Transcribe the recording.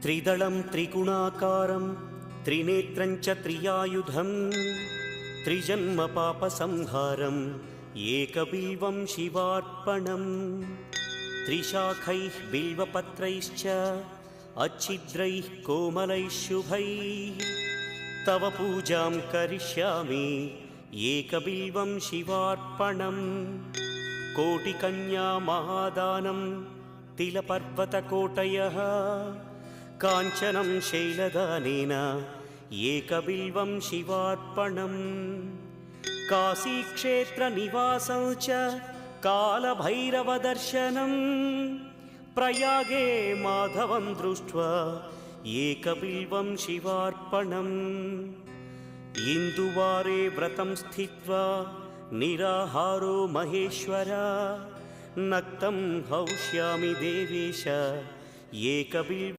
त्रिदलं त्रिगुणाकारं त्रिनेत्रं च त्रियायुधं त्रिजन्म पापसंहारम् एकबिल्वं शिवार्पणम् त्रिशाखैः बिल्वपत्रैश्च अच्छिद्रैः कोमलैः शुभैः तव पूजां करिष्यामि एकबिल्वं शिवार्पणम् कोटिकन्या महादानं तिलपर्वतकोटयः काञ्चनं शैलदानेन एकबिल्वं शिवार्पणम् काशीक्षेत्रनिवासं च कालभैरवदर्शनं प्रयागे माधवं दृष्ट्वा एकबिल्वं शिवार्पणम् इन्दुवारे व्रतं स्थित्वा निराहारो महेश्वर नक्तं हौष्यामि देवेश एकबिल्वम्